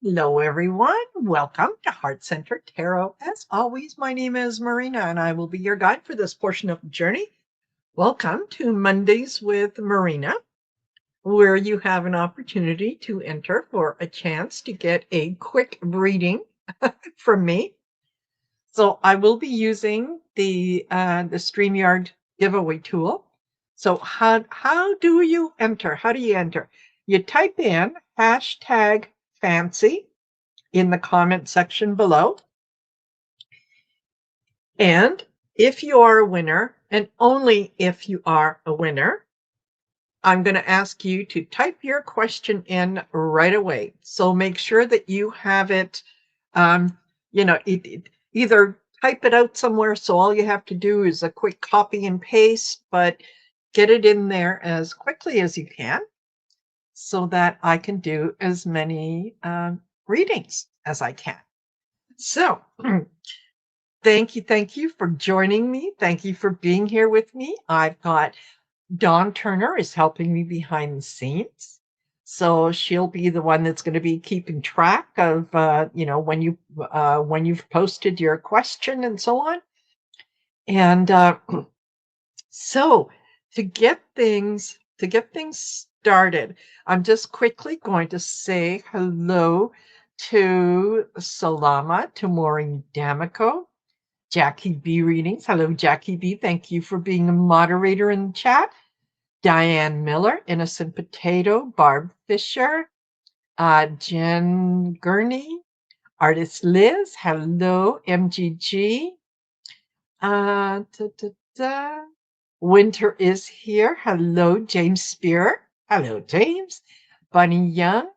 Hello, everyone. Welcome to Heart Center Tarot. As always, my name is Marina, and I will be your guide for this portion of the journey. Welcome to Mondays with Marina, where you have an opportunity to enter for a chance to get a quick reading from me. So I will be using the StreamYard giveaway tool. So how do you enter? How do you enter? You type in hashtag fancy in the comment section below. And if you are a winner, and only if you are a winner, I'm going to ask you to type your question in right away. So make sure that you have it, either type it out somewhere. So all you have to do is a quick copy and paste, but get it in there as quickly as you can so that I can do as many readings as I can. So thank you for joining me. Thank you for being here with me. I've got Dawn Turner is helping me behind the scenes. So she'll be the one that's going to be keeping track of, when you've posted your question and so on. And so to get things started, I'm just quickly going to say hello to Salama, to Maureen D'Amico, Jackie B readings. Hello, Jackie B. Thank you for being a moderator in the chat. Diane Miller, Innocent Potato, Barb Fisher, Jen Gurney, Artist Liz. Hello, MGG. Winter is here. Hello, James Spear. Hello, James. Bunny Young.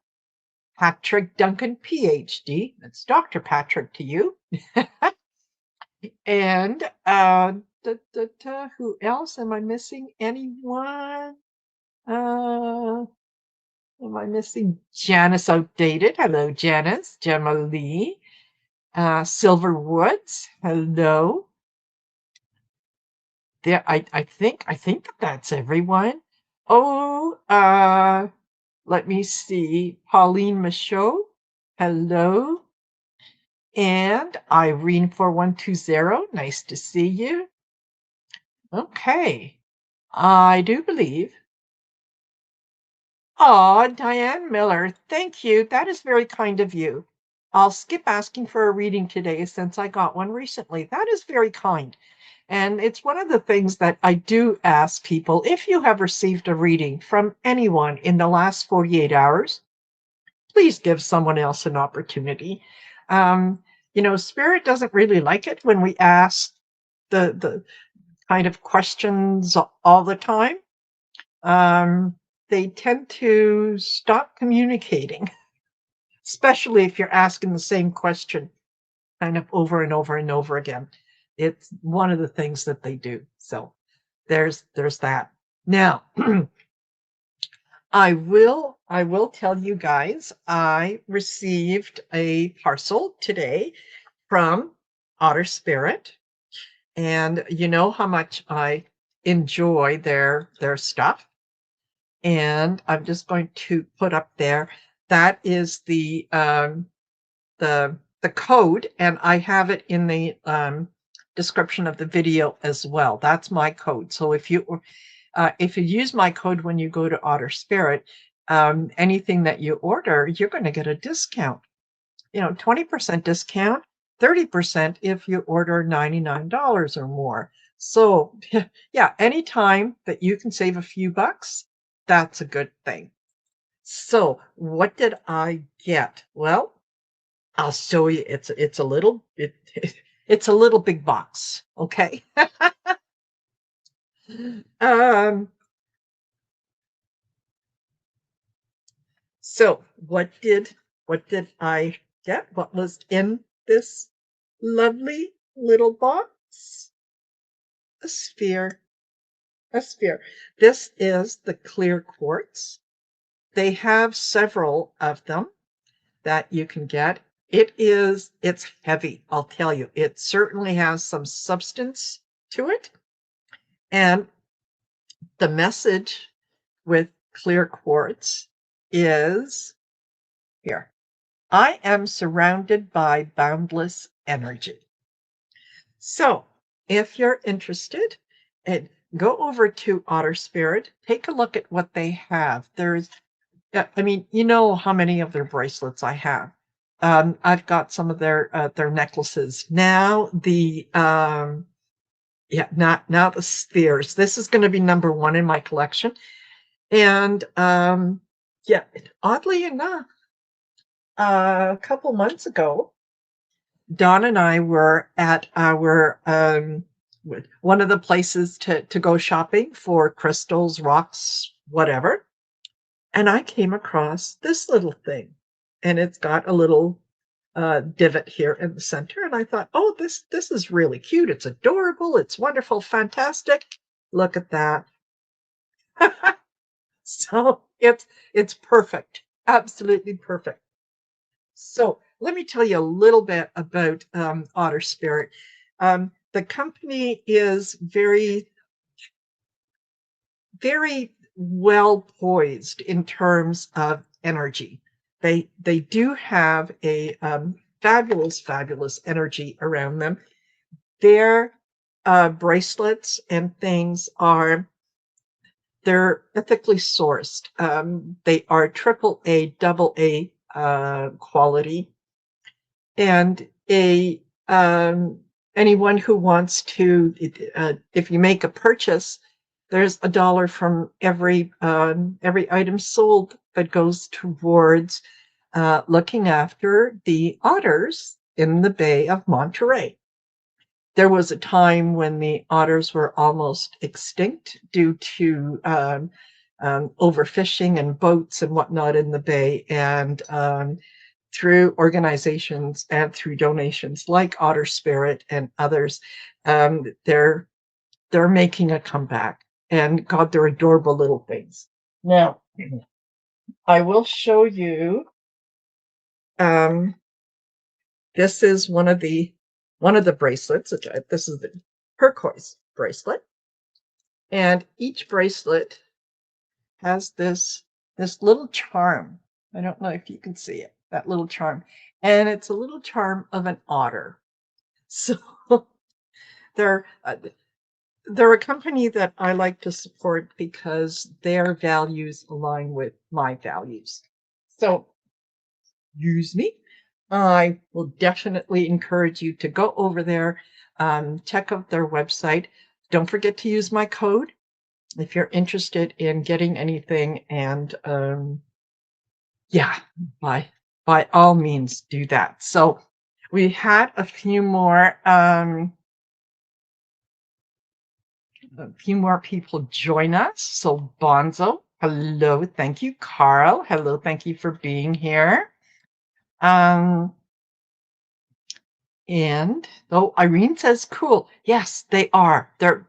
Patrick Duncan, PhD. That's Dr. Patrick to you. And who else? Am I missing anyone? Am I missing Janice Outdated? Hello, Janice. Gemma Lee. Silver Woods. Hello. There, I think that's everyone. Oh, let me see. Pauline Michaud. Hello. And Irene 4120. Nice to see you. Okay. I do believe. Oh, Diane Miller, thank you. That is very kind of you. I'll skip asking for a reading today since I got one recently. That is very kind. And it's one of the things that I do ask people. If you have received a reading from anyone in the last 48 hours, please give someone else an opportunity. Spirit doesn't really like it when we ask the kind of questions all the time. They tend to stop communicating, especially if you're asking the same question kind of over and over and over again. It's one of the things that they do. So there's that. Now, I will tell you guys, I received a parcel today from Otter Spirit, and you know how much I enjoy their stuff. And I'm just going to put up there, that is the code, and I have it in the description of the video as well. That's my code. So if you use my code when you go to Otter Spirit, anything that you order, you're going to get a discount. 20% discount, 30% if you order $99 or more. So yeah, anytime that you can save a few bucks, that's a good thing. So what did I get? Well, I'll show you. It's a little big box. Okay. So what did I get? What was in this lovely little box? A sphere. A sphere. This is the clear quartz. They have several of them that you can get. It's heavy, I'll tell you. It certainly has some substance to it. And the message with clear quartz is here. I am surrounded by boundless energy. So if you're interested, and go over to Otter Spirit, take a look at what they have. I mean, you know how many of their bracelets I have. I've got some of their necklaces. Now now the spheres. This is going to be number one in my collection. And yeah, oddly enough, a couple months ago, Dawn and I were at our one of the places to go shopping for crystals, rocks, whatever. And I came across this little thing, and it's got a little divot here in the center. And I thought, oh, this is really cute. It's adorable. It's wonderful, fantastic. Look at that. So it's perfect, absolutely perfect. So let me tell you a little bit about Otter Spirit. The company is very well poised in terms of energy. They do have a fabulous energy around them. Their bracelets and things they're ethically sourced. They are AAA, AA quality, and anyone who wants to, if you make a purchase, there's $1 from every item sold that goes towards looking after the otters in the Bay of Monterey. There was a time when the otters were almost extinct due to overfishing and boats and whatnot in the bay, and through organizations and through donations like Otter Spirit and others, they're making a comeback. And God, they're adorable little things. Now, I will show you. This is one of the bracelets. This is the turquoise bracelet, and each bracelet has this little charm. I don't know if you can see it. That little charm, and it's a little charm of an otter. So they're a company that I like to support because their values align with my values. So use me. I will definitely encourage you to go over there, check out their website. Don't forget to use my code if you're interested in getting anything. And yeah, by all means, do that. So we had a few more people join us. So Bonzo, hello, thank you. Carl, hello, thank you for being here. And Irene says, cool. Yes, they are. They're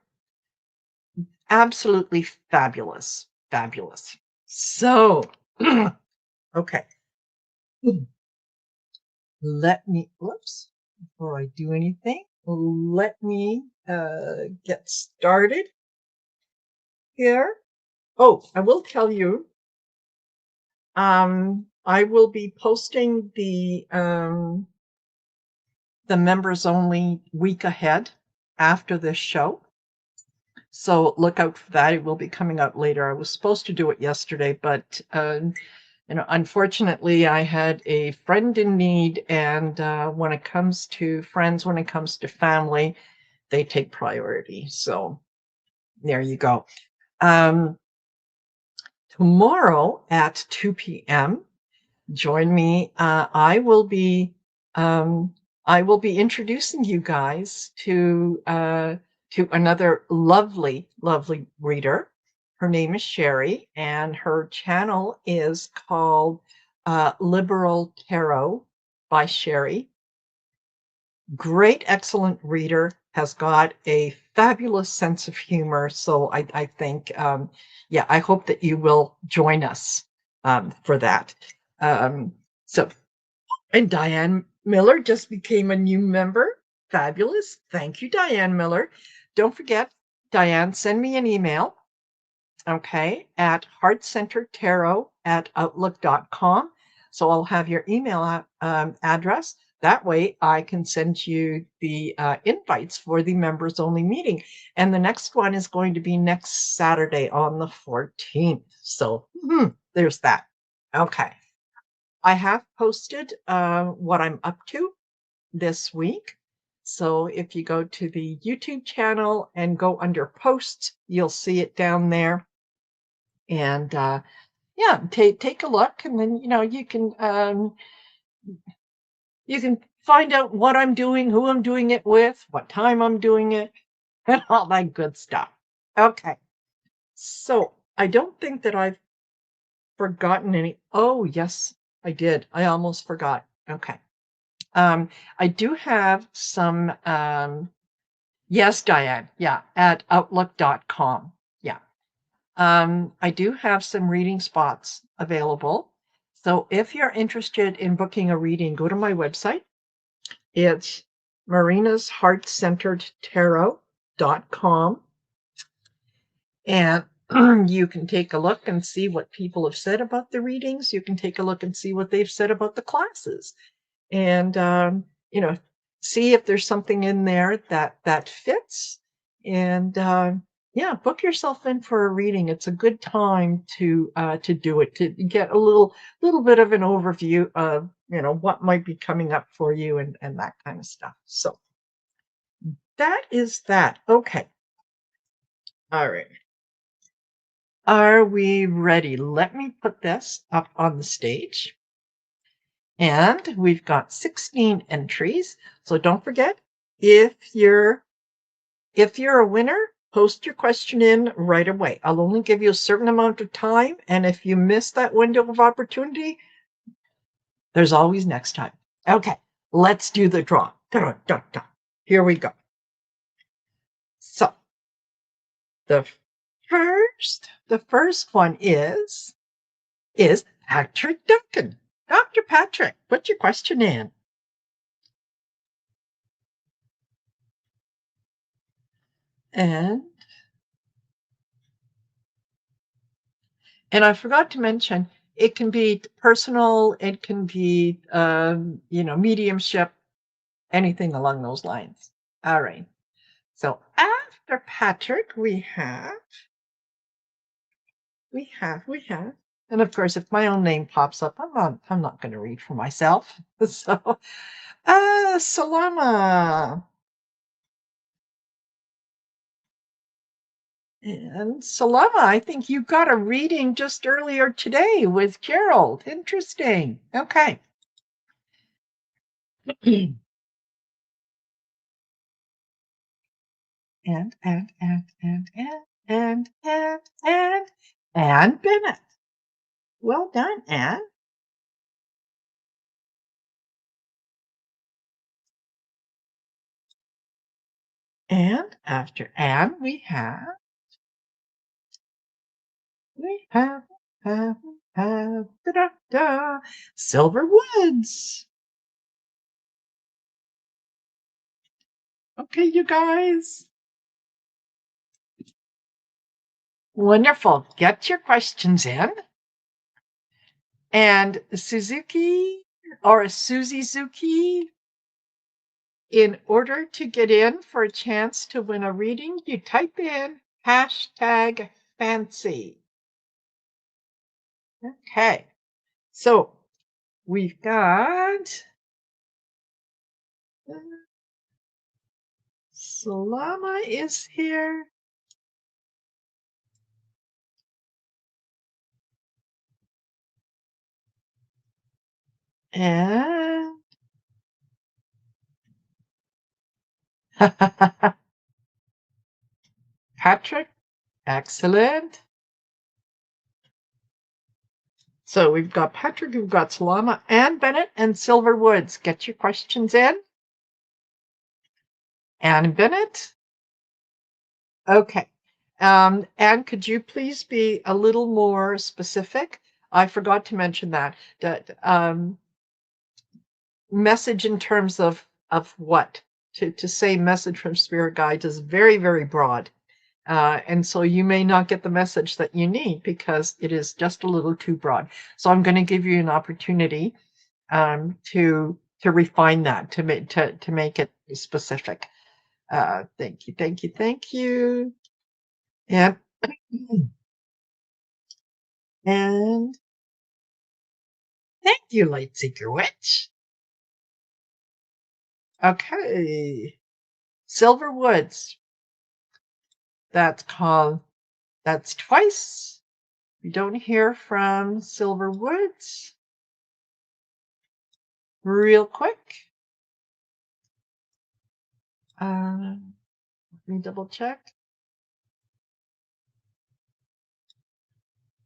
absolutely fabulous. Fabulous. So, okay. Before I do anything, let me get started here. Oh, I will tell you, I will be posting the members only week ahead after this show. So look out for that. It will be coming out later. I was supposed to do it yesterday, but unfortunately, I had a friend in need, and when it comes to friends, when it comes to family, they take priority. So there you go. Tomorrow at 2 p.m., join me. I will be introducing you guys to another lovely reader. Her name is Sherry, and her channel is called Liberal Tarot by Sherry. Great, excellent reader, has got a fabulous sense of humor. So I think, I hope that you will join us for that. So, and Diane Miller just became a new member. Fabulous. Thank you, Diane Miller. Don't forget, Diane, send me an email, okay, at heartcenteredtarot@outlook.com. So I'll have your email address. That way I can send you the invites for the members only meeting. And the next one is going to be next Saturday on the 14th. So there's that. Okay. I have posted what I'm up to this week. So if you go to the YouTube channel and go under posts, you'll see it down there. And yeah, take a look, and then you can find out what I'm doing, who I'm doing it with, what time I'm doing it, and all that good stuff. Okay. So I don't think that I've forgotten any. Oh, yes, I did. I almost forgot. Okay. I do have some, yes, Diane. Yeah, at outlook.com. Yeah. I do have some reading spots available. So if you're interested in booking a reading, go to my website. It's marinasheartcenteredtarot.com. And you can take a look and see what people have said about the readings. You can take a look and see what they've said about the classes. And, see if there's something in there that fits. And yeah, book yourself in for a reading. It's a good time to do it, to get a little bit of an overview of what might be coming up for you and that kind of stuff. So that is that. Okay. All right. Are we ready? Let me put this up on the stage. And we've got 16 entries. So don't forget, if you're a winner, post your question in right away. I'll only give you a certain amount of time. And if you miss that window of opportunity, there's always next time. Okay, let's do the draw. Here we go. So the first one is Patrick Duncan. Dr. Patrick, put your question in. And I forgot to mention, it can be personal, it can be, mediumship, anything along those lines. All right. So after Patrick, we have, and of course, if my own name pops up, I'm not going to read for myself. So, Salama. And Salama, I think you got a reading just earlier today with Gerald. Interesting. Okay. and Anne Bennett. Well done, Anne. And after Anne, we have Silver Woods. Okay, you guys. Wonderful. Get your questions in. And Suzuki or Susie Zuki, in order to get in for a chance to win a reading, you type in #fancy. Okay. So we've got Salama is here. And Patrick, excellent. So we've got Patrick, we've got Salama, Anne Bennett, and Silver Woods. Get your questions in. Anne Bennett. Okay. Anne, could you please be a little more specific? I forgot to mention that. Message in terms of what? To say message from spirit guides is very, very broad. And so you may not get the message that you need because it is just a little too broad. So I'm going to give you an opportunity to refine that, to make it specific. Thank you, thank you, thank you. And and thank you, Lightseeker Witch. Okay. Silver Woods. That's called, that's twice. We don't hear from Silver Woods. Real quick. Let me double check.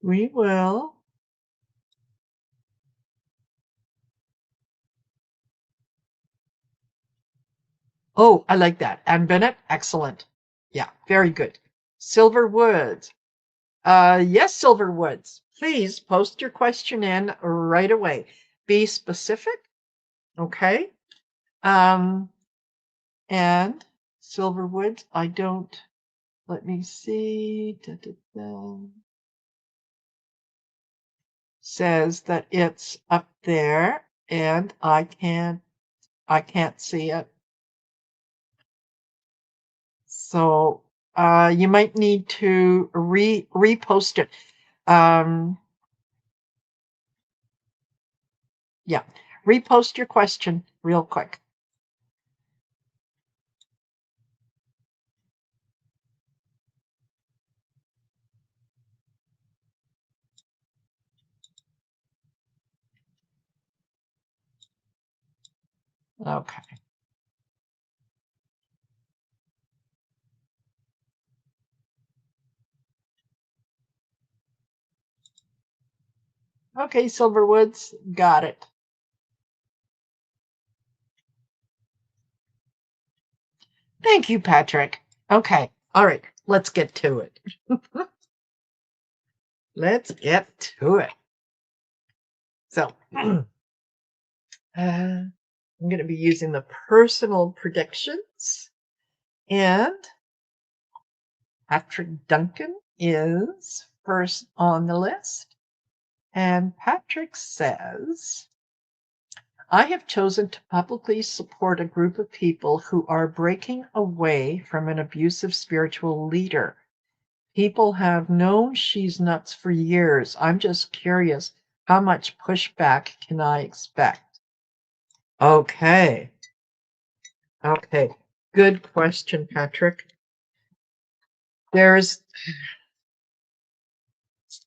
We will. Oh, I like that. Ann Bennett, excellent. Yeah, very good. Silver Woods. Yes, Silver Woods. Please post your question in right away. Be specific, okay? And Silver Woods, I don't, let me see. Da, da, da. Says that it's up there and I can't see it. So you might need to repost it. Yeah, repost your question real quick. Okay. Okay, Silverwoods, got it. Thank you, Patrick. Okay, all right, let's get to it. Let's get to it. So, I'm going to be using the personal predictions, and Patrick Duncan is first on the list. And Patrick says, I have chosen to publicly support a group of people who are breaking away from an abusive spiritual leader. People have known she's nuts for years. I'm just curious, how much pushback can I expect? Okay. Okay. Good question, Patrick. There's,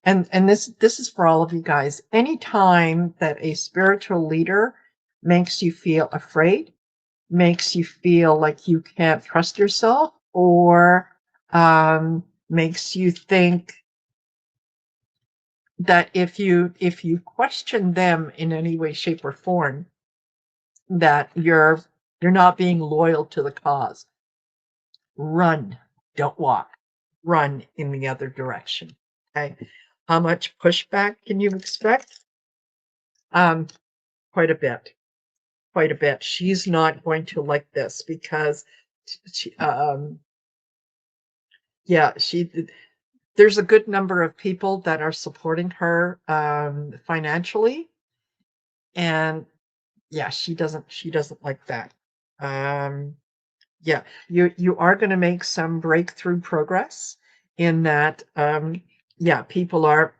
and this is for all of you guys. Anytime that a spiritual leader makes you feel afraid, makes you feel like you can't trust yourself, or makes you think that if you question them in any way, shape, or form, that you're not being loyal to the cause, run, don't walk, run in the other direction. Okay. How much pushback can you expect? Quite a bit. Quite a bit. She's not going to like this because she, yeah, there's a good number of people that are supporting her financially, and yeah, she doesn't like that. Yeah, you are going to make some breakthrough progress in that. Yeah, people are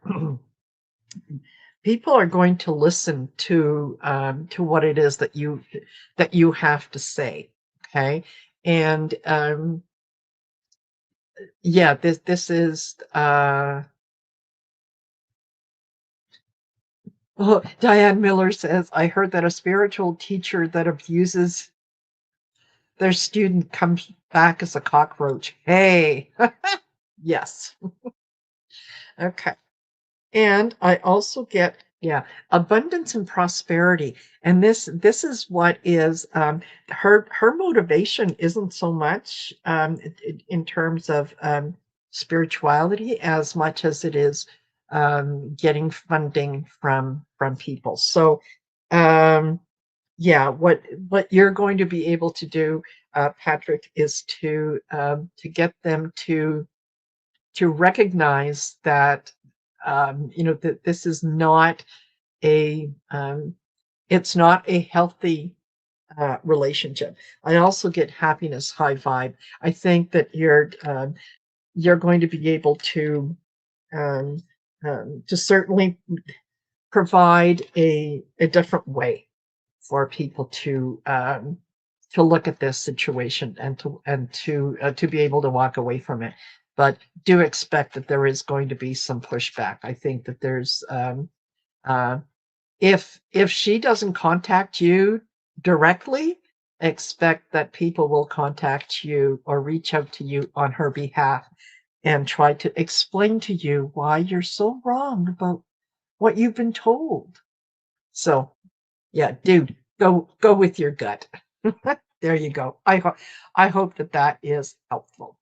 people are going to listen to what it is that you have to say. Okay, and yeah, this is oh, Diane Miller says, I heard that a spiritual teacher that abuses their student comes back as a cockroach. Hey, yes. Okay. And I also get, yeah, abundance and prosperity. And this is what is her motivation isn't so much in terms of spirituality as much as it is getting funding from people. So yeah, what you're going to be able to do, Patrick, is to get them to to recognize that, that this is not a, it's not a healthy relationship. I also get happiness high vibe. I think that you're going to be able um, to certainly provide a different way for people to look at this situation and to be able to walk away from it. But do expect that there is going to be some pushback. I think that there's uh, if she doesn't contact you directly, expect that people will contact you or reach out to you on her behalf and try to explain to you why you're so wrong about what you've been told. So, yeah, dude, go with your gut. There you go. I hope that that is helpful.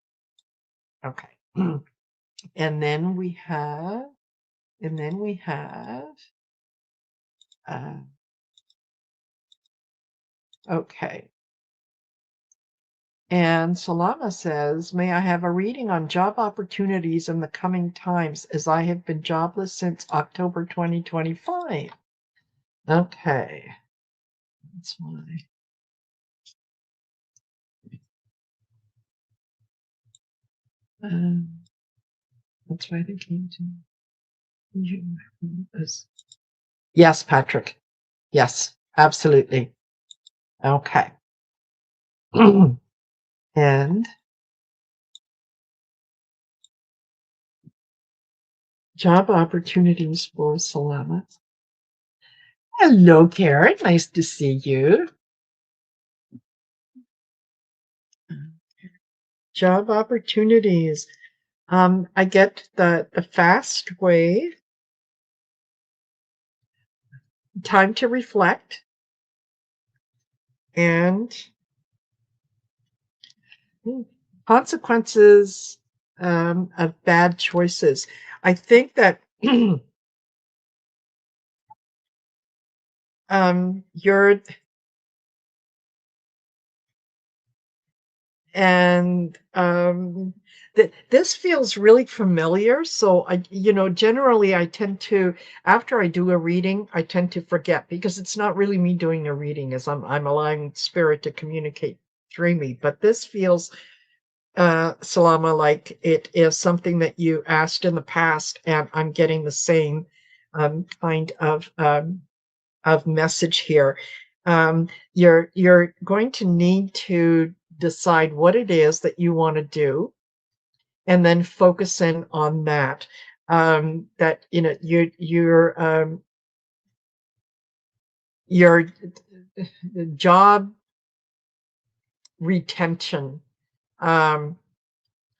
Okay. And then we have and then we have uh, okay. And Salama says, "May I have a reading on job opportunities in the coming times as I have been jobless since October 2025?" Okay. That's why. Um, that's why they came to you. Yes, Patrick. Yes, absolutely. Okay. And job opportunities for Salama. Hello, Karen. Nice to see you. Job opportunities. I get the fast way, time to reflect, and consequences of bad choices. I think that you're and this feels really familiar. So generally I tend to, after I do a reading, I tend to forget because it's not really me doing a reading, as I'm allowing spirit to communicate through me. But this feels, Salama, like it is something that you asked in the past, and I'm getting the same kind of message here. You're going to need to decide what it is that you want to do, and then focus in on that. That your job retention. Um,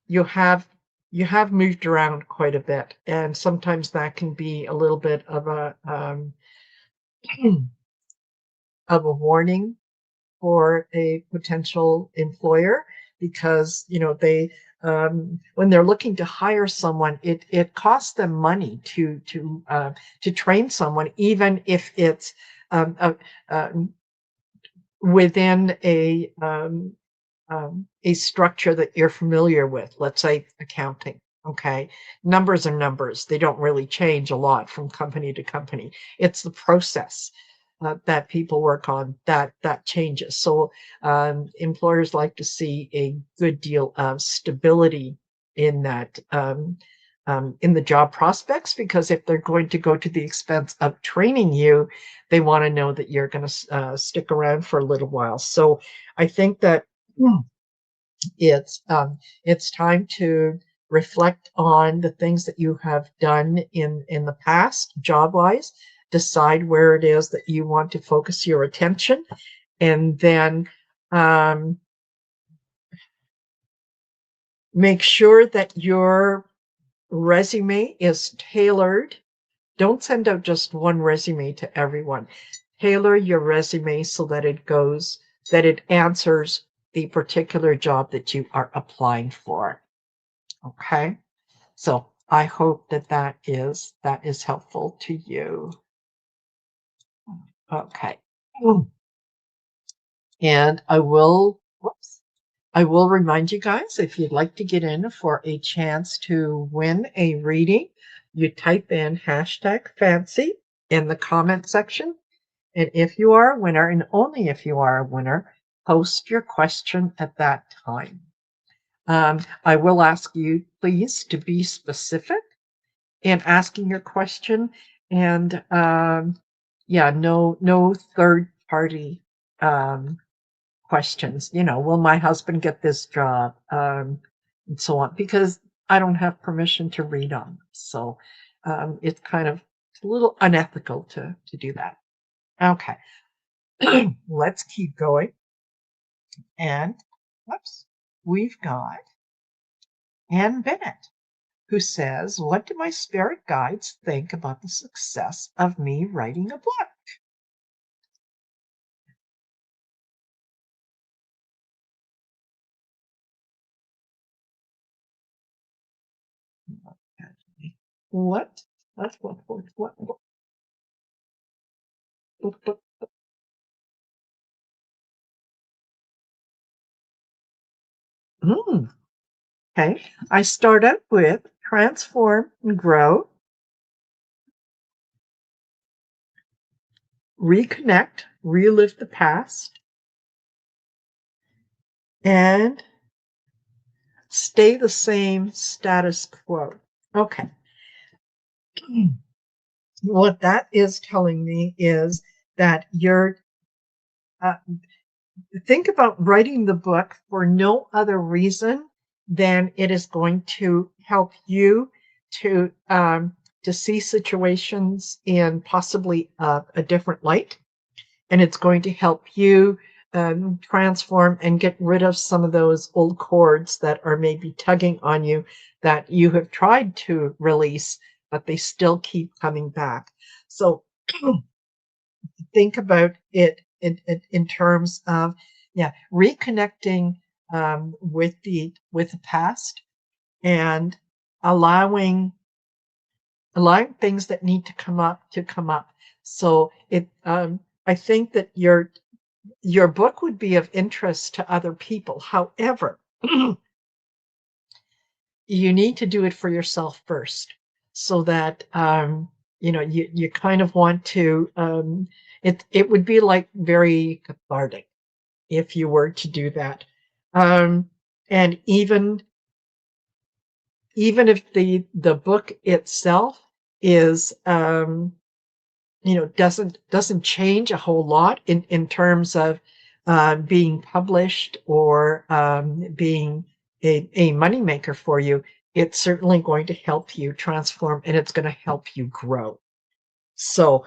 you have you have moved around quite a bit, and sometimes that can be a little bit of a warning for a potential employer, because when they're looking to hire someone, it costs them money to train someone, even if it's um, uh, um, within a structure that you're familiar with, let's say accounting. Okay. Numbers are numbers. They don't really change a lot from company to company. It's the process that people work on that changes. So employers like to see a good deal of stability in that, in the job prospects, because if they're going to go to the expense of training you, they want to know that you're going to stick around for a little while. So I think that it's time to reflect on the things that you have done in the past, job wise. Decide where it is that you want to focus your attention, and then um, make sure that your resume is tailored. Don't send out just one resume to everyone. Tailor your resume so that it answers the particular job that you are applying for. Okay. So I hope that that is helpful to you. Okay. And I will, whoops. I will remind you guys, if you'd like to get in for a chance to win a reading, you type in hashtag fancy in the comment section. And if you are a winner, and only if you are a winner, post your question at that time. I will ask you, please, to be specific in asking your question, and yeah, no third party questions. Will my husband get this job? And so on, because I don't have permission to read on them. So it's a little unethical to do that. Okay, let's keep going. And whoops, we've got Ann Bennett, who says, "What do my spirit guides think about the success of me writing a book?" What? What? Mm, okay. I start out with transform and grow, reconnect, relive the past, and stay the same status quo. Okay. What that is telling me is that you're uh, think about writing the book for no other reason than it is going to help you to see situations in possibly a different light, and it's going to help you transform and get rid of some of those old cords that are maybe tugging on you, that you have tried to release, but they still keep coming back. So think about it in terms of, yeah, reconnecting with the past, and allowing things that need to come up to come up. So I think that your book would be of interest to other people. However, you need to do it for yourself first, so that you kind of want to. It would be like very cathartic if you were to do that, and even if the book itself is doesn't change a whole lot in terms of being published or being a moneymaker for you, it's certainly going to help you transform, and it's going to help you grow. So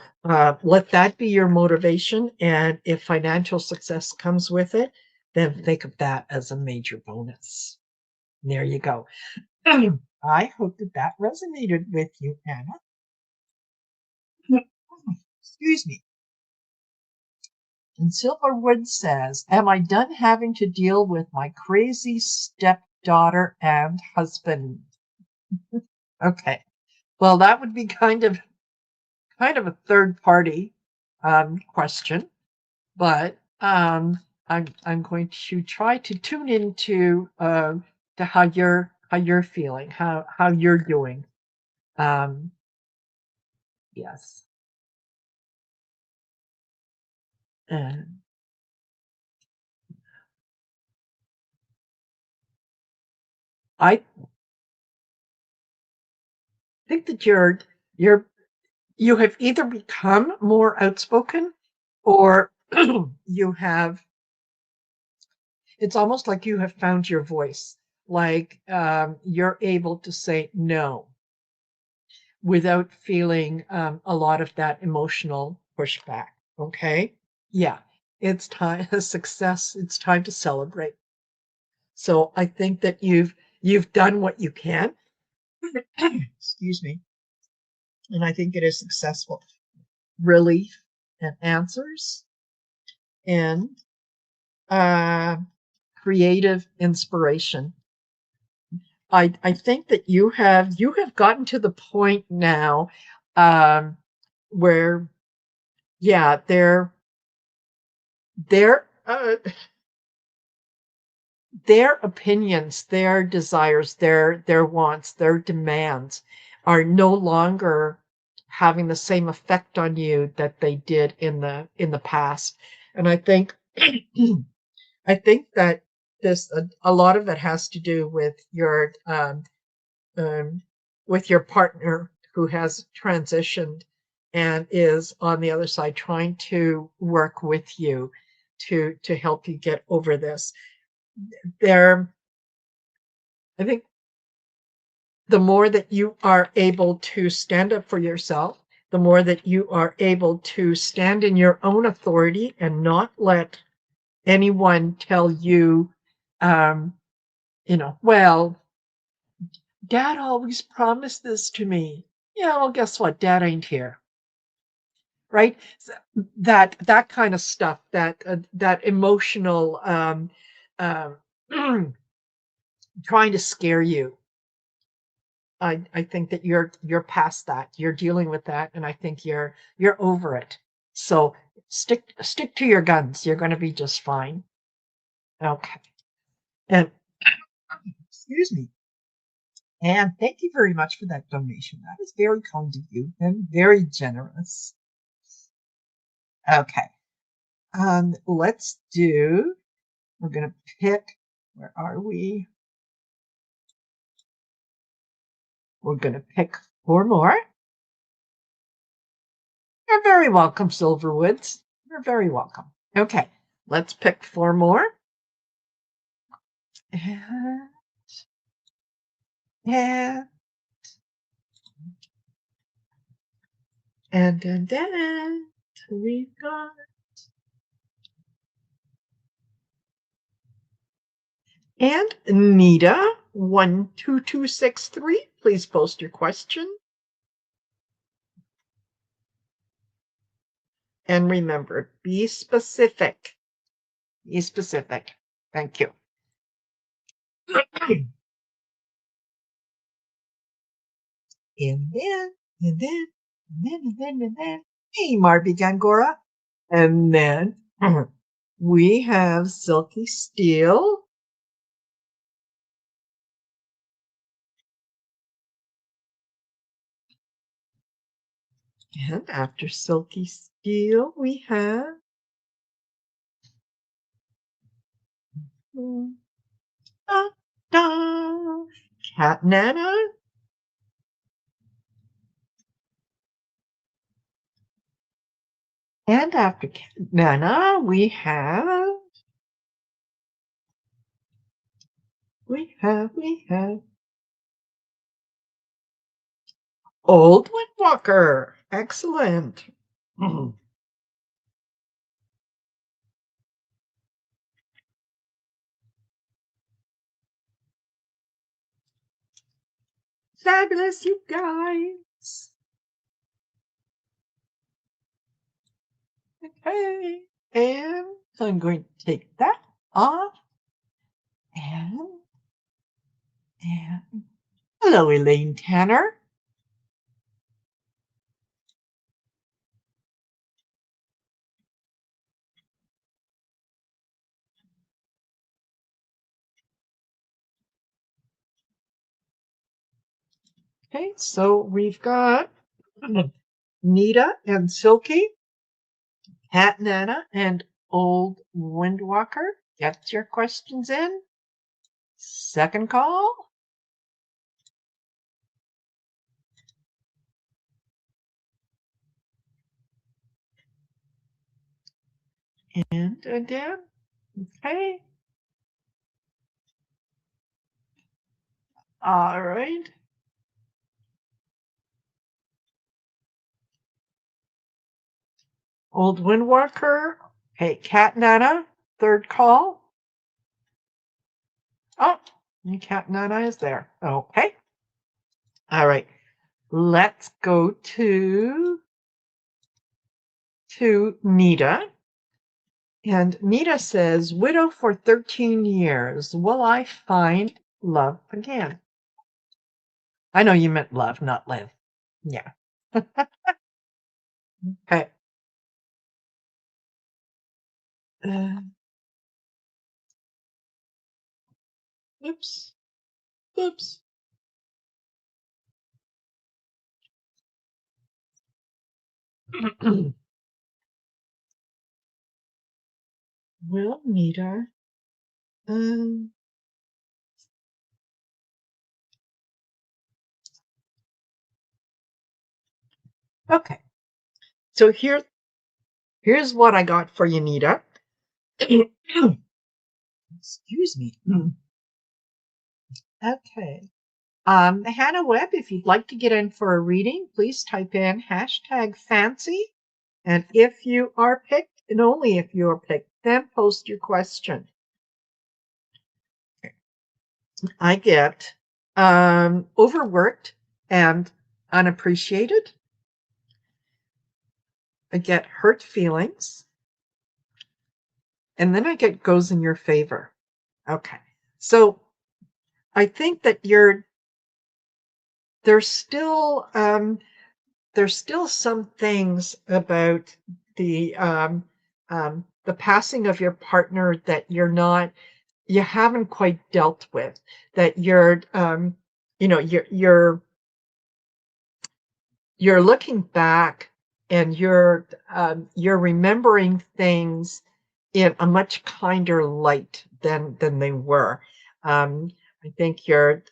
let that be your motivation. And if financial success comes with it, then think of that as a major bonus. There you go. I hope that resonated with you, Anna. Excuse me. And Silverwood says, "Am I done having to deal with my crazy stepdaughter and husband?" Okay. Well, that would be kind of a third party question, but I'm going to try to tune into to how you're feeling, how you're doing. Um, yes. And I think that you're you have either become more outspoken, or you have it's almost like you have found your voice, like you're able to say no without feeling a lot of that emotional pushback. Okay, yeah, it's time success, it's time to celebrate. So I think that you've done what you can. Excuse me. And I think it is successful. Relief and answers, and uh, creative inspiration. I think that you have gotten to the point now um, where, yeah, they're their opinions, their desires, their wants, their demands are no longer having the same effect on you that they did in the past. And I think I think that this a lot of it has to do um, with your partner who has transitioned and is on the other side trying to work with you to help you get over this. There, I think the more that you are able to stand up for yourself, the more that you are able to stand in your own authority and not let anyone tell you, um, well, Dad always promised this to me. Yeah, well, guess what? Dad ain't here, right? That kind of stuff, that emotional, um, trying to scare you. I think that you're past that. You're dealing with that, and I think you're over it. So stick to your guns. You're going to be just fine. Okay. And excuse me. And thank you very much for that donation. That is very kind of you and very generous. Okay. Let's do. We're going to pick. Where are we? We're going to pick 4 more. You're very welcome, Silverwoods. You're very welcome. Okay, let's pick 4 more. And, and, and we've got. And Nita 12263, please post your question. And remember, be specific. Be specific. Thank you. And then, hey, Marby Gangora. And then we have Silky Steel. And after Silky Steel, we have Cat Nana. And after Cat Nana, we have Old Windwalker. Excellent. Fabulous, you guys. Okay. And I'm going to take that off. And hello, Elaine Tanner. Okay, so we've got Nita and Silky, Cat Nana, and Old Windwalker. Get your questions in. Second call. And again. Okay. All right. Old Windwalker. Okay, Cat Nana, third call. Oh, Cat Nana is there. Okay. All right. Let's go to Nita. And Nita says, widow for 13 years. Will I find love again? I know you meant love, not live. Yeah. Okay. Oops. Oops. Well, Nita. Um, okay. So here's what I got for you, Nita. Excuse me. Okay. Hannah Webb, if you'd like to get in for a reading, please type in #fancy. And if you are picked, and only if you are picked, then post your question. I get overworked and unappreciated. I get hurt feelings. And then I get goes in your favor. Okay. So I think that there's still some things about the passing of your partner that you haven't quite dealt with, that you're looking back and you're remembering things in a much kinder light than they were. I think your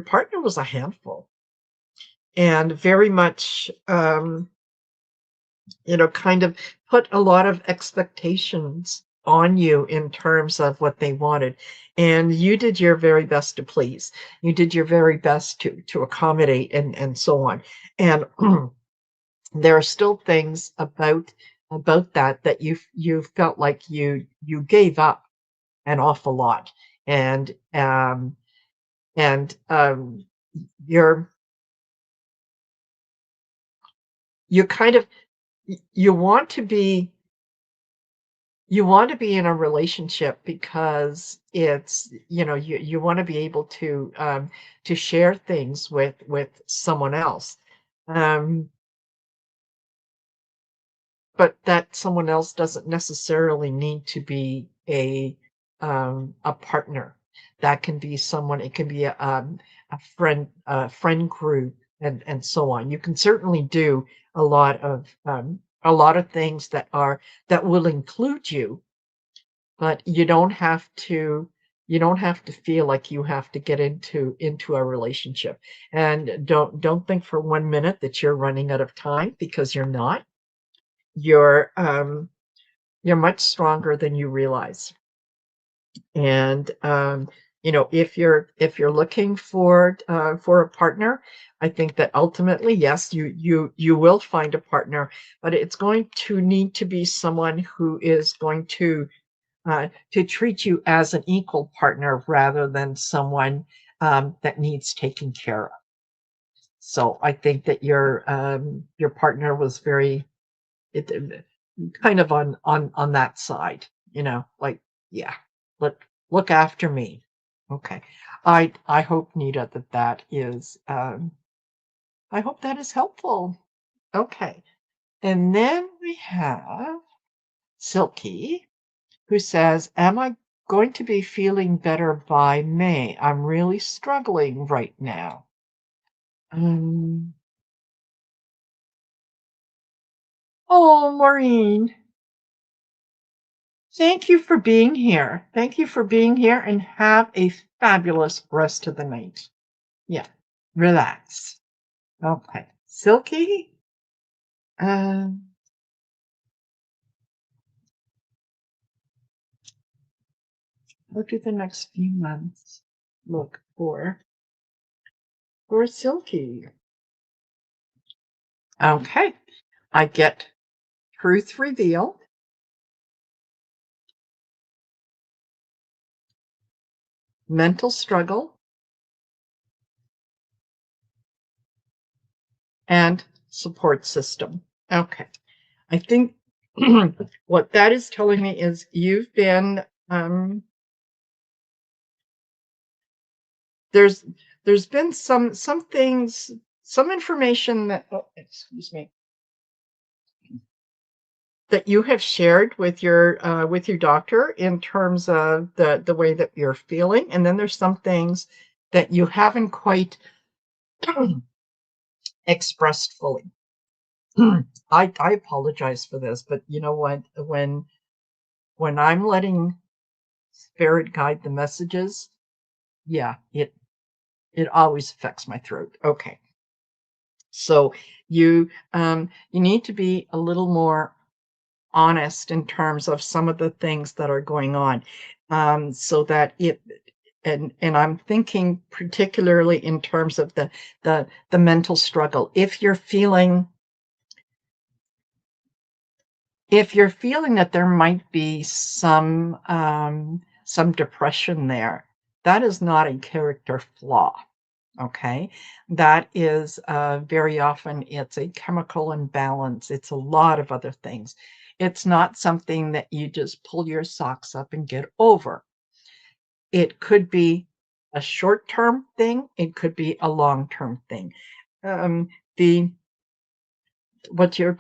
partner was a handful and very much kind of put a lot of expectations on you in terms of what they wanted, and you did your very best to please. You did your very best to accommodate and so on. And there are still things about that you felt like you gave up an awful lot, and and you're you kind of you want to be in a relationship because it's you want to be able to share things with someone else, um but that someone else doesn't necessarily need to be a partner. That can be someone. It can be a friend group, and so on. You can certainly do a lot of things that will include you, but you don't have to feel like you have to get into a relationship. And don't think for 1 minute that you're running out of time, because you're not. You're you're much stronger than you realize. And if you're looking for a partner, I think that ultimately, yes, you will find a partner, but it's going to need to be someone who is going to treat you as an equal partner rather than someone that needs taking care of. So I think that your partner was very it, kind of on that side, like, yeah, look after me. Okay. I hope, Nita, that is I hope that is helpful. Okay. And then we have Silky, who says, am I going to be feeling better by May? I'm really struggling right now. Um, oh, Maureen, thank you for being here. Thank you for being here, and have a fabulous rest of the night. Yeah, relax. Okay. Silky, um, what do the next few months look for Silky? Okay. I get truth revealed, mental struggle, and support system. Okay. I think what that is telling me is you've been there's been some things, some information that, oh, excuse me, that you have shared with your doctor in terms of the way that you're feeling, and then there's some things that you haven't quite expressed fully. I apologize for this, but you know what? When I'm letting spirit guide the messages, yeah, it always affects my throat. Okay. So you need to be a little more honest in terms of some of the things that are going on, so that it and I'm thinking particularly in terms of the mental struggle. If you're feeling that there might be some depression there, that is not a character flaw. Okay, that is very often it's a chemical imbalance. It's a lot of other things. It's not something that you just pull your socks up and get over. It could be a short-term thing. It could be a long-term thing. The what you're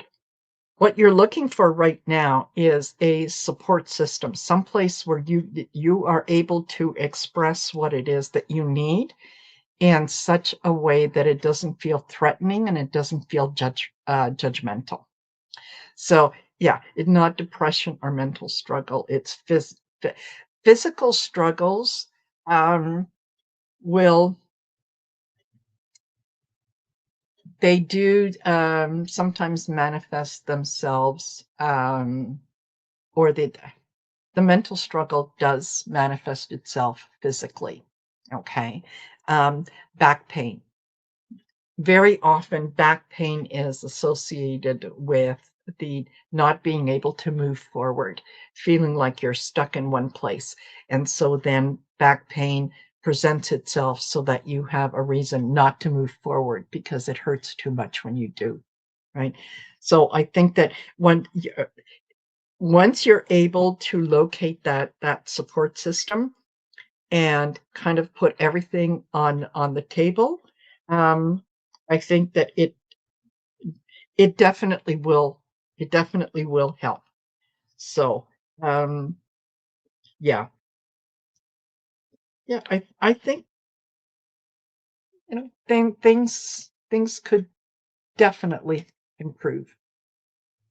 what you're looking for right now is a support system, someplace where you are able to express what it is that you need in such a way that it doesn't feel threatening and it doesn't feel judgmental. So, yeah, it's not depression or mental struggle. It's physical struggles um, will they do sometimes manifest themselves, or the mental struggle does manifest itself physically. Okay, back pain. Very often, back pain is associated with the not being able to move forward, feeling like you're stuck in one place. And so then back pain presents itself so that you have a reason not to move forward because it hurts too much when you do, right? So I think that once you're able to locate that support system and kind of put everything on the table, um, I think that it definitely will it definitely will help. So, um, yeah, yeah, I think, things could definitely improve.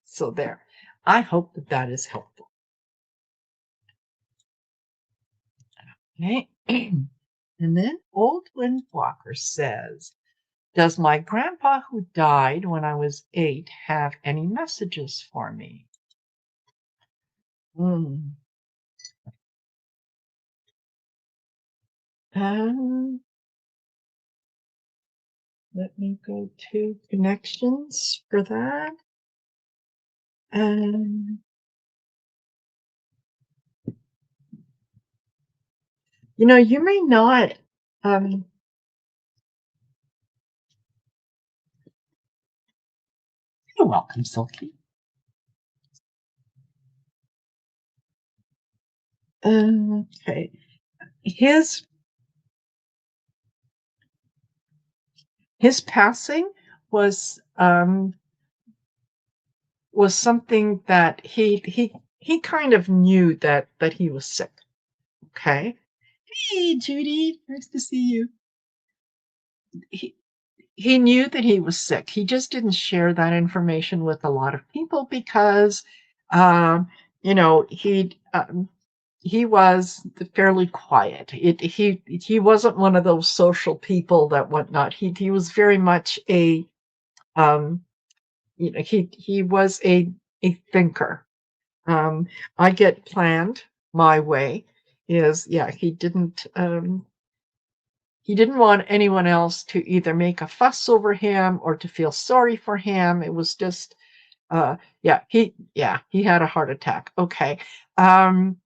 So there. I hope that that is helpful. Okay. And then Old Windwalker says, does my grandpa who died when I was 8 have any messages for me? Hmm. Um, Let me go to connections for that. Um, you may not. Um, you're welcome, Silky. Okay. His his passing was um was something that he kind of knew that he was sick. Okay. Hey, Judy, nice to see you. He he knew that he was sick. He just didn't share that information with a lot of people because, um, you know, he was fairly quiet. He wasn't one of those social people that whatnot. He was very much um, he was a thinker. Um, I get planned my way. Is yeah, he didn't want anyone else to either make a fuss over him or to feel sorry for him. It was just, he had a heart attack. Okay. Um,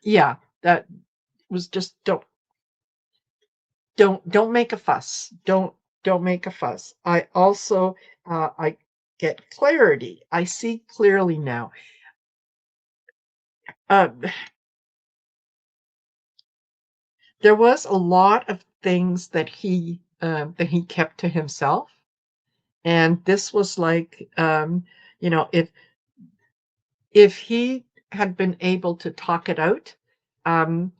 yeah, that was just don't make a fuss. Don't make a fuss. I also I get clarity. I see clearly now. Uh, there was a lot of things that he kept to himself, and this was like, if if he had been able to talk it out, um,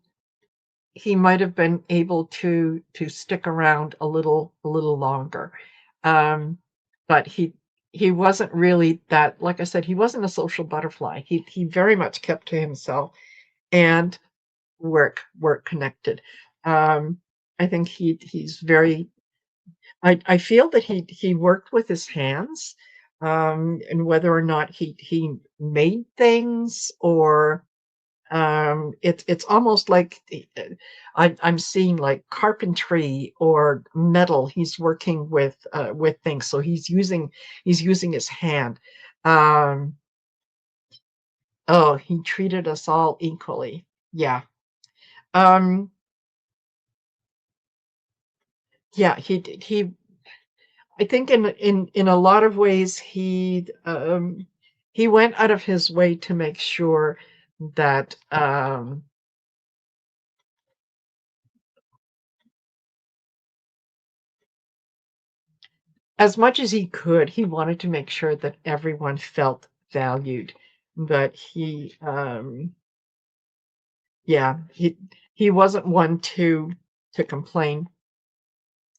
he might have been able to stick around a little longer. Um, but he wasn't really that, like I said, he wasn't a social butterfly. He very much kept to himself and work connected. Um, I think he's very I feel that he worked with his hands, and whether or not he made things or it's almost like I'm seeing like carpentry or metal. He's working with things, so he's using his hand. Um, oh, he treated us all equally. Yeah. Um, yeah, he I think in a lot of ways he went out of his way to make sure that as much as he could, he wanted to make sure that everyone felt valued. But yeah, he wasn't one to complain.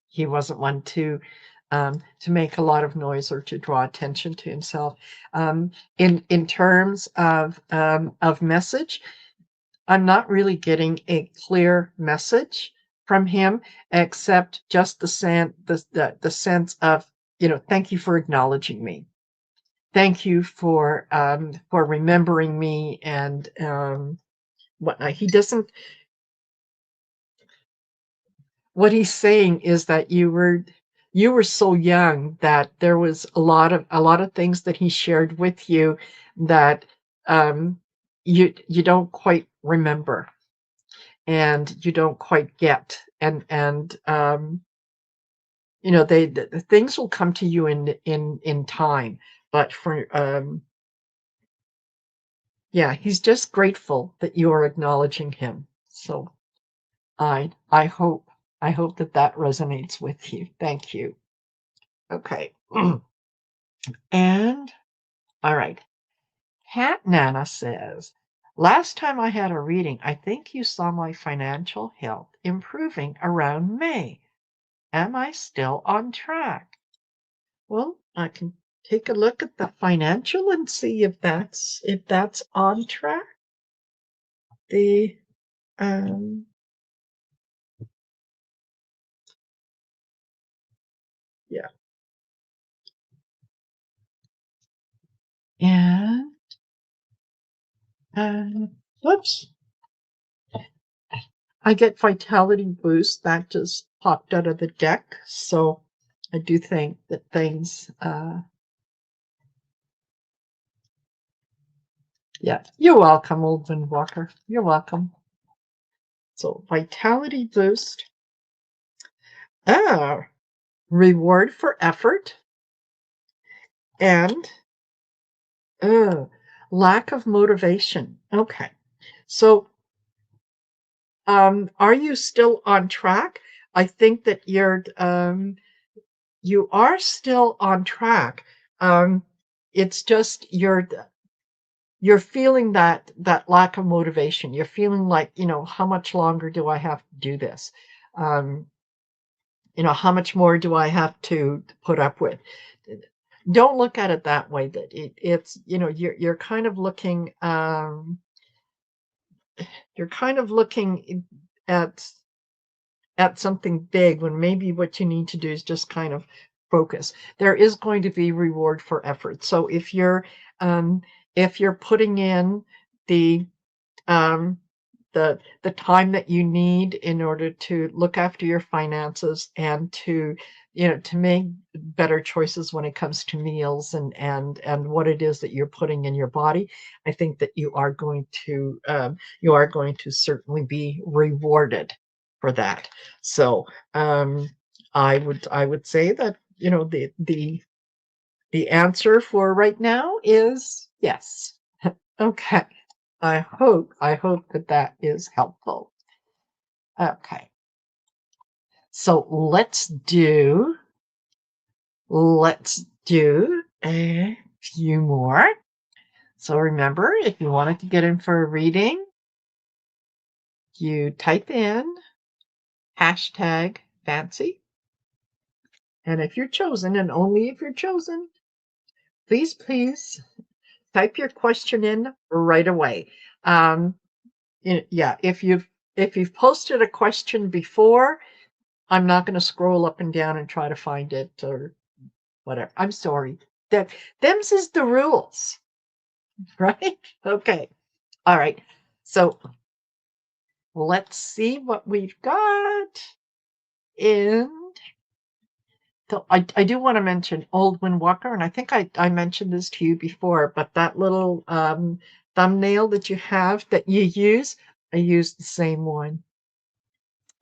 He wasn't one to make a lot of noise or to draw attention to himself. In terms of message, I'm not really getting a clear message from him, except just the sense of, thank you for acknowledging me. Thank you for remembering me and whatnot. He doesn't. What he's saying is that you were so young that there was a lot of things that he shared with you that you don't quite remember and you don't quite get, and the things will come to you in time, but for yeah, he's just grateful that you are acknowledging him. So I hope that that resonates with you. Thank you. Okay. And all right. Cat Nana says, last time I had a reading, I think you saw my financial health improving around May. Am I still on track? Well, I can take a look at the financial and see if that's on track. The um yeah. And uh whoops. I get vitality boost that just popped out of the deck. So I do think that things yeah. You're welcome, old Windwalker. You're welcome. So vitality boost. Ah, reward for effort and uh, lack of motivation. Okay. So are you still on track? I think that you are still on track. Um, it's just you're feeling that lack of motivation. You're feeling like, how much longer do I have to do this? Um, how much more do I have to put up with? Don't look at it that way. That it's you're kind of looking at something big when maybe what you need to do is just kind of focus. There is going to be reward for effort. So um, if you're putting in the um, the time that you need in order to look after your finances and to make better choices when it comes to meals and what it is that you're putting in your body, I think that you are going to certainly be rewarded for that. So I would say that the answer for right now is yes. Okay. I hope that that is helpful. Okay. So let's do a few more. So remember, if you wanted to get in for a reading, you type in #fancy. And if you're chosen, and only if you're chosen, please type your question in right away. Yeah, if you've posted a question before, I'm not going to scroll up and down and try to find it or whatever. I'm sorry. Them's is the rules, right? Okay. All right. So let's see what we've got. And so I do want to mention Old Windwalker, and I think I mentioned this to you before, but that little thumbnail that you have that you use, I use the same one.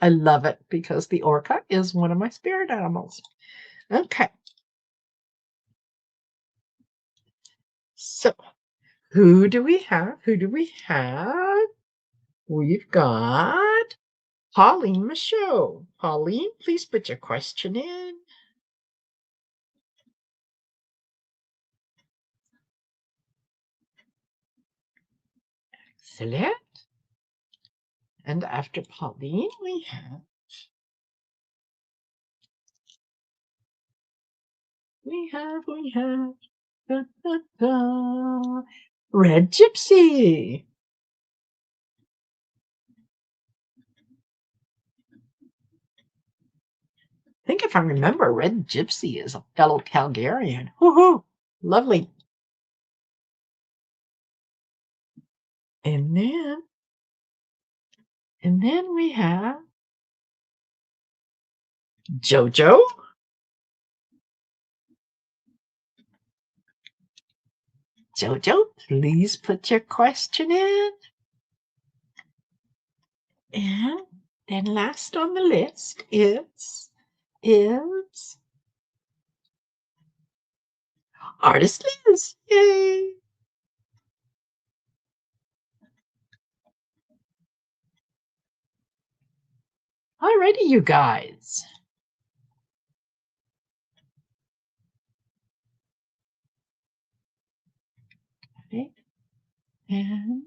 I love it because the orca is one of my spirit animals. Okay. So who do we have? Who do we have? We've got Pauline Michaud. Pauline, please put your question in. Excellent. And after Pauline, we have da, da, da, Red Gypsy. I think if I remember, Red Gypsy is a fellow Calgarian. Woohoo! Lovely. And then we have Jojo. Jojo, please put your question in. And then last on the list is Artist Liz. Yay! Alrighty, you guys. Okay. And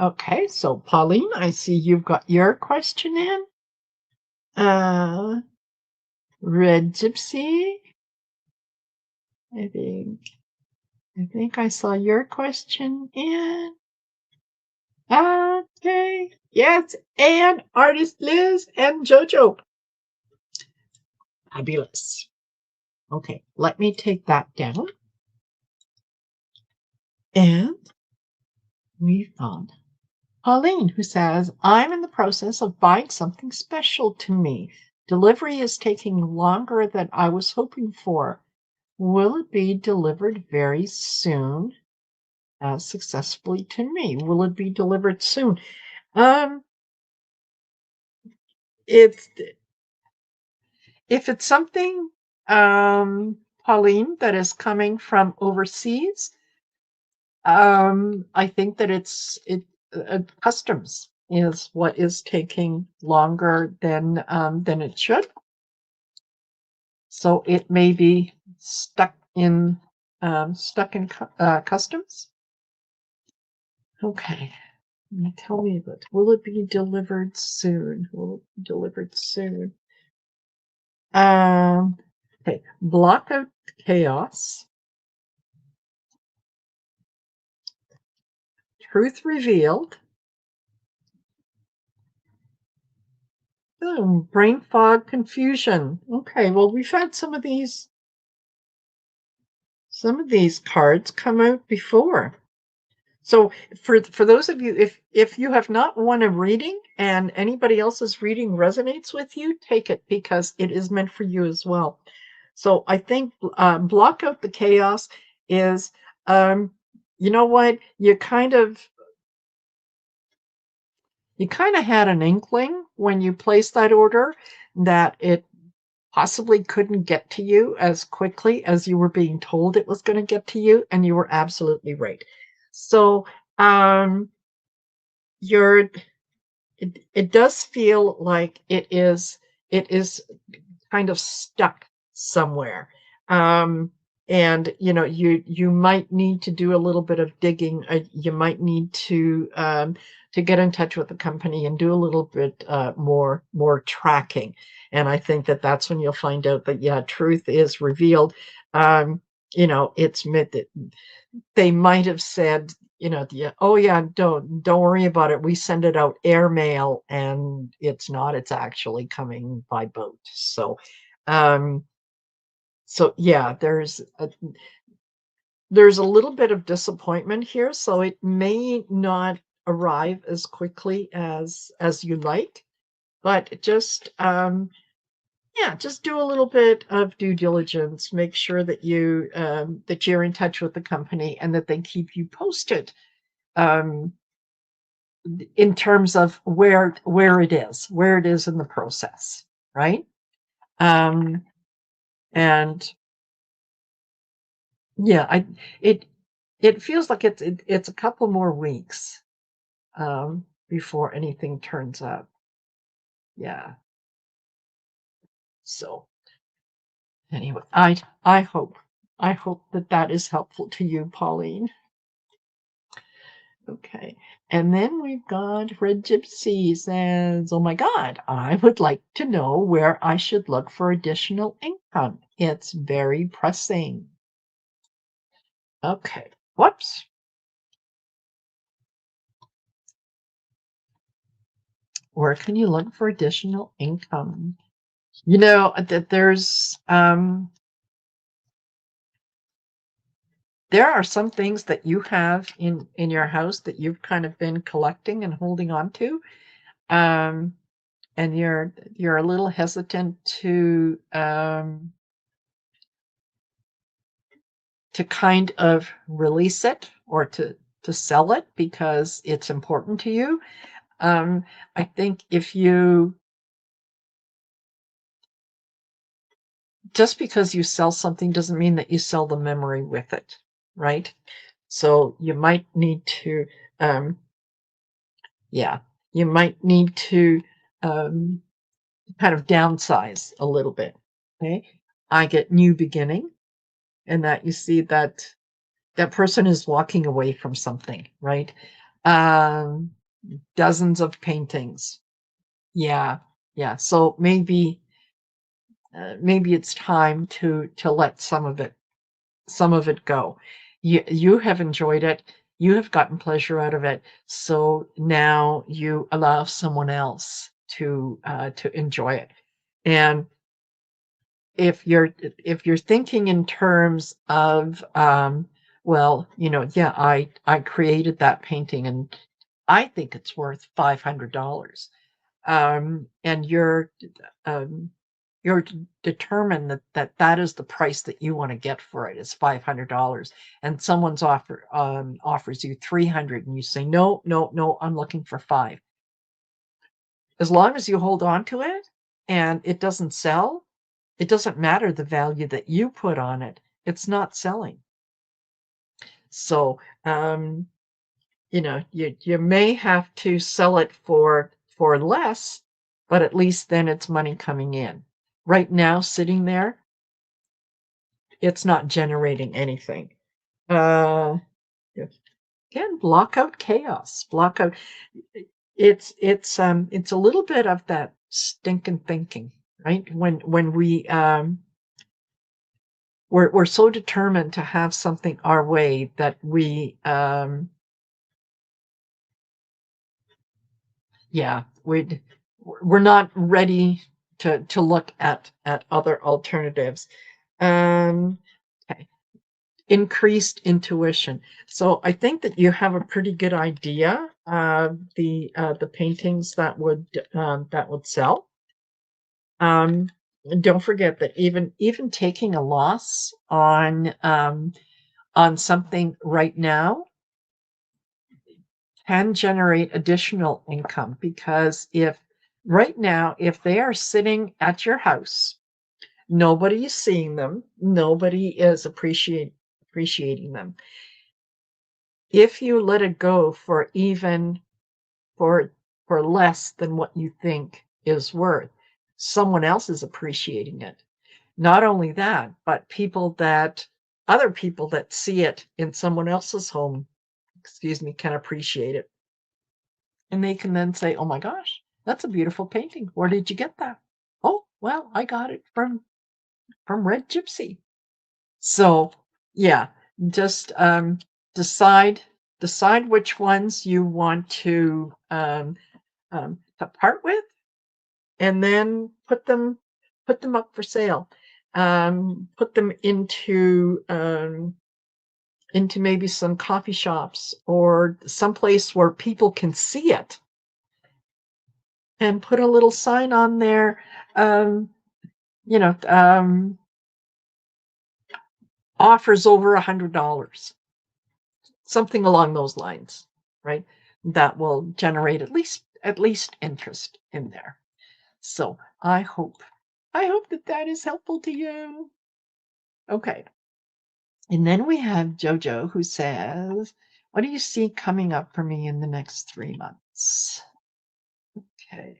okay, so Pauline, I see you've got your question in. Red Gypsy. I think I saw your question in. Okay. Yes, and Artist Liz and Jojo. Fabulous. Okay, let me take that down. And we've got Pauline, who says, I'm in the process of buying something special to me. Delivery is taking longer than I was hoping for. Will it be delivered very soon? Successfully to me. Will it be delivered soon? If it's something, Pauline, that is coming from overseas, I think that customs is what is taking longer than it should. So it may be stuck in customs. Okay. Tell me about, will it be delivered soon? Will it be delivered soon? Okay. Block out chaos. Truth revealed. Brain fog, confusion. Okay, well, we've had some of these cards come out before. So for those of you, if you have not won a reading and anybody else's reading resonates with you, take it because it is meant for you as well. So I think block out the chaos is, you know what, you kind of had an inkling when you placed that order that it possibly couldn't get to you as quickly as you were being told it was going to get to you, and you were absolutely right. So it does feel like it is kind of stuck somewhere. Um, and you might need to do a little bit of digging. You might need to get in touch with the company and do a little bit more tracking. And I think that that's when you'll find out that, yeah, truth is revealed. Um, it's they might have said, yeah, oh yeah, don't worry about it. We send it out airmail, and it's not. It's actually coming by boat. Um, so yeah, there's a little bit of disappointment here. So it may not arrive as quickly as you like, but just yeah, just do a little bit of due diligence. Make sure that you're in touch with the company and that they keep you posted. Um, in terms of where it is in the process, right? Um, and yeah, it it feels like it's a couple more weeks before anything turns up. Yeah. So anyway, I hope that that is helpful to you, Pauline. Okay. And then we've got Red Gypsy says, oh my God, I would like to know where I should look for additional income. It's very pressing. Okay. Whoops. Where can you look for additional income? That there are some things that you have in your house that you've kind of been collecting and holding on to. Um, and you're a little hesitant to kind of release it or to sell it because it's important to you. I think if you just because you sell something doesn't mean that you sell the memory with it, right? So you might need to, um, yeah, you might need to um, kind of downsize a little bit. Okay, I get new beginning, and that you see that person is walking away from something, right? Um, dozens of paintings. Yeah, yeah. So maybe it's time to let some of it go. You have enjoyed it. You have gotten pleasure out of it. So now you allow someone else to enjoy it. And if you're thinking in terms of well, yeah, I created that painting and I think it's worth $500. And um, you're determined that is the price that you want to get for it is $500, and someone's offers you 300, and you say no, no, no, I'm looking for five. As long as you hold on to it and it doesn't sell, it doesn't matter the value that you put on it. It's not selling. So you may have to sell it for less, but at least then it's money coming in. Right now, sitting there, it's not generating anything. Uh, Again, block out chaos. Block out. It's a little bit of that stinking thinking, right? When we're so determined to have something our way that we're not ready to look at other alternatives. Okay. Increased intuition. So I think that you have a pretty good idea of the paintings that would sell. Um, don't forget that even taking a loss on something right now can generate additional income, because if right now, if they are sitting at your house, nobody is seeing them, nobody is appreciating them. If you let it go for for less than what you think is worth, someone else is appreciating it. Not only that, but other people that see it in someone else's home, excuse me, can appreciate it. And they can then say, oh my gosh, that's a beautiful painting. Where did you get that? Oh, well, I got it from Red Gypsy. So yeah, just decide which ones you want to part with, and then put them up for sale. Put them into maybe some coffee shops or someplace where people can see it, and put a little sign on there, you know, offers over $100, something along those lines, right? That will generate at least interest in there. So I hope that is helpful to you. Okay. And then we have Jojo, who says, what do you see coming up for me in the next 3 months? Okay.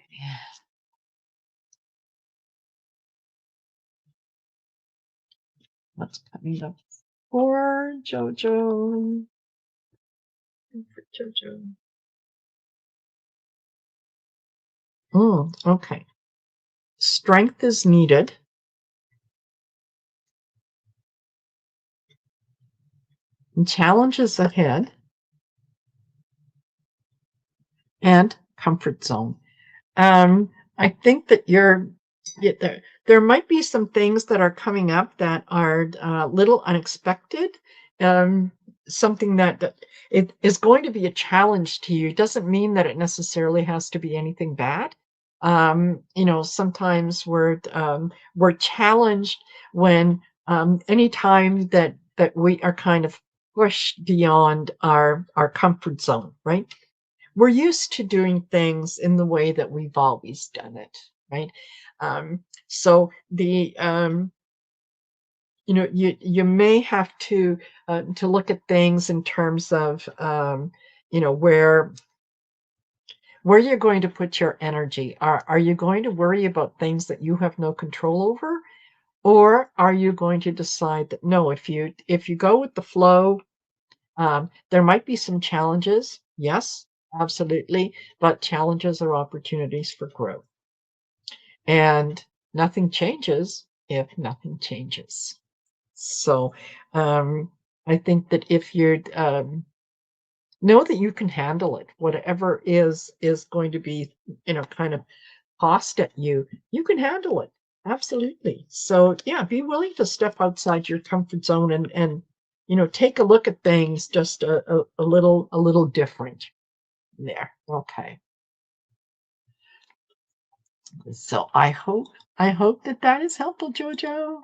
What's coming up for Jojo? For Jojo. Okay. Strength is needed. And challenges ahead. And comfort zone. I think that there might be some things that are coming up that are a little unexpected. Something that it is going to be a challenge to you. It doesn't mean that it necessarily has to be anything bad. Sometimes we're challenged when anytime that we are kind of pushed beyond our comfort zone, right? We're used to doing things in the way that we've always done it, right? So you may have to look at things in terms of where you're going to put your energy. Are you going to worry about things that you have no control over, or are you going to decide that no, if you go with the flow, there might be some challenges, yes, absolutely, but challenges are opportunities for growth. And nothing changes if nothing changes. So I think that if you know that you can handle it, whatever is going to be, kind of tossed at you, you can handle it. Absolutely. So yeah, be willing to step outside your comfort zone and take a look at things just a little different there. Okay. So I hope that is helpful, Jojo.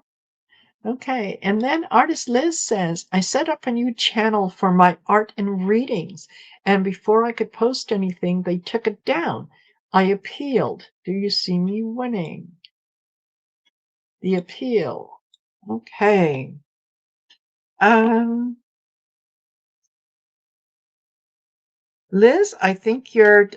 Okay, and then artist Liz says, I set up a new channel for my art and readings, and before I could post anything, they took it down. I appealed. Do you see me winning? The appeal. Okay. Liz, I think you're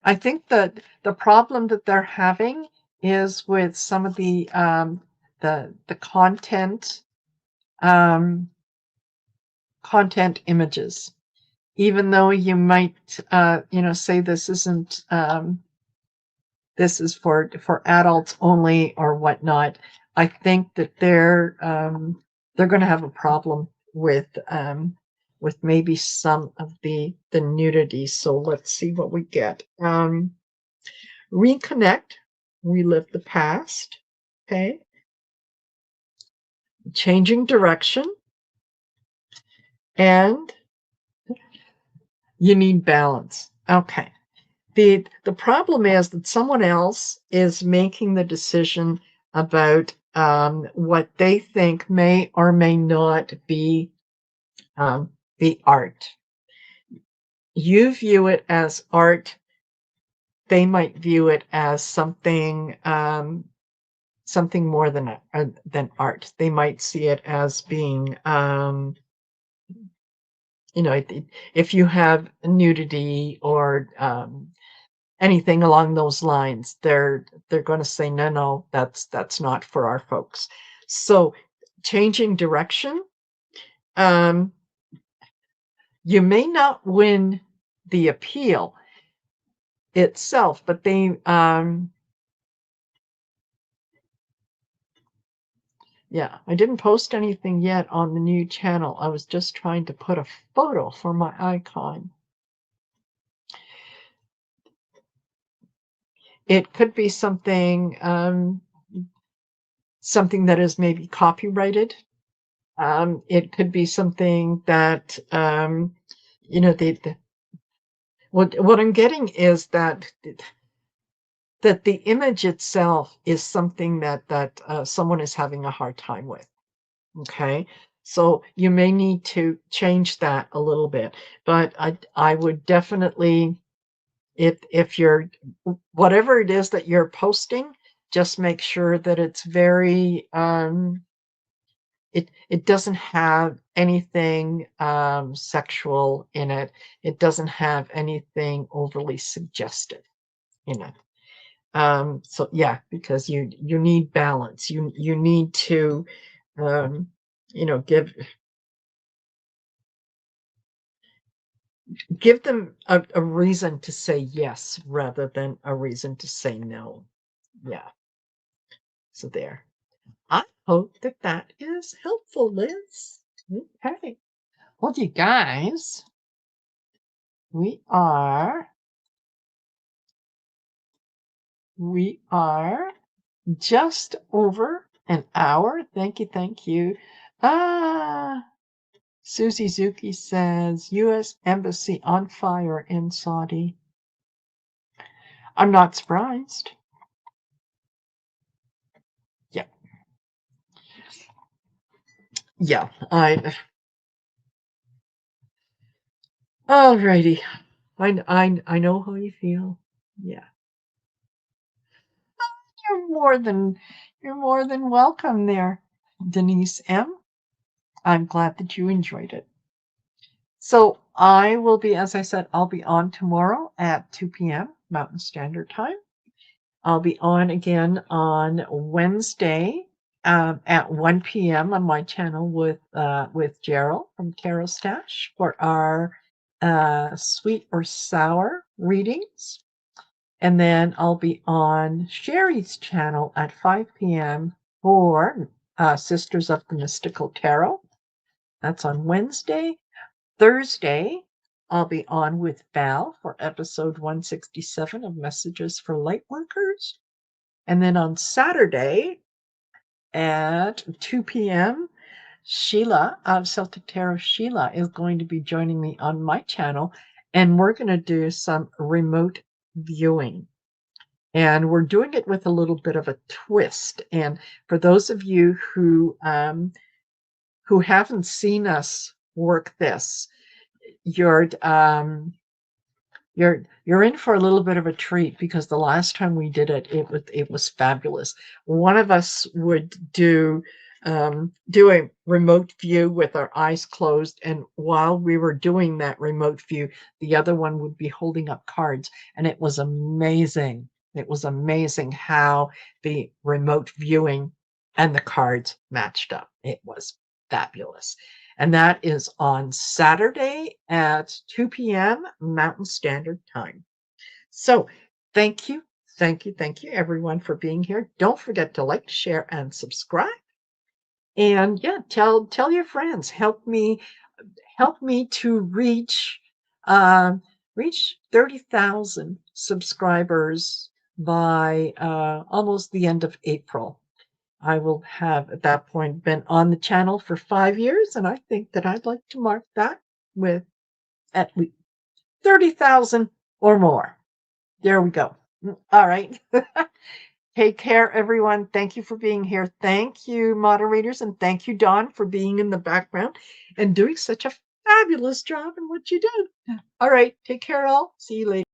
I think that the problem that they're having is with some of the content content images. Even though you might say this isn't this is for adults only or whatnot, I think that they're going to have a problem with maybe some of the nudity. So let's see what we get. Reconnect, relive the past. Okay. Changing direction. And you need balance. Okay. The problem is that someone else is making the decision about what they think may or may not be art. You view it as art. They might view it as something more than art. They might see it as being you know, if you have nudity or anything along those lines, they're going to say, no, that's not for our folks. So changing direction, um, you may not win the appeal itself, but they, yeah, I didn't post anything yet on the new channel. I was just trying to put a photo for my icon. It could be something, something that is maybe copyrighted. It could be something that, you know, what I'm getting is that the image itself is something that someone is having a hard time with. Okay, so you may need to change that a little bit, but I would definitely, if you're, whatever it is that you're posting, just make sure that it's very, it doesn't have anything sexual in it. It doesn't have anything overly suggestive in it. So yeah, because you need balance. You need to, you know, give them a reason to say yes rather than a reason to say no. Yeah. So there. I hope that that is helpful, Liz. Okay. Well, you guys, we are just over an hour. Thank you, thank you. Susie Zuki says U.S. Embassy on fire in Saudi. I'm not surprised. Yeah. Yeah. Alrighty. I know how you feel. Yeah. You're more than you're more than welcome there, Denise M. I'm glad that you enjoyed it. So I will be, as I said, I'll be on tomorrow at 2 p.m. Mountain Standard Time. I'll be on again on Wednesday at 1 p.m. on my channel with Gerald from Tarot Stash for our sweet or sour readings. And then I'll be on Sherry's channel at 5 p.m. for Sisters of the Mystical Tarot. That's on Wednesday. Thursday, I'll be on with Val for episode 167 of Messages for Lightworkers. And then on Saturday at 2 p.m., Sheila of Celtic Tarot, Sheila, is going to be joining me on my channel, and we're going to do some remote viewing. And we're doing it with a little bit of a twist. And for those of you who haven't seen us work this, you're in for a little bit of a treat, because the last time we did it, it was fabulous. One of us would do a remote view with our eyes closed, and while we were doing that remote view, the other one would be holding up cards, and it was amazing. It was amazing how the remote viewing and the cards matched up. It was fabulous. And that is on Saturday at 2 p.m. Mountain Standard Time. So thank you, everyone, for being here. Don't forget to like, share, and subscribe. And yeah, tell your friends. Help me to reach 30,000 subscribers by almost the end of April. I will have, at that point, been on the channel for 5 years, and I think that I'd like to mark that with at least 30,000 or more. There we go. All right. Take care, everyone. Thank you for being here. Thank you, moderators, and thank you, Dawn, for being in the background and doing such a fabulous job in what you did. All right. Take care, all. See you later.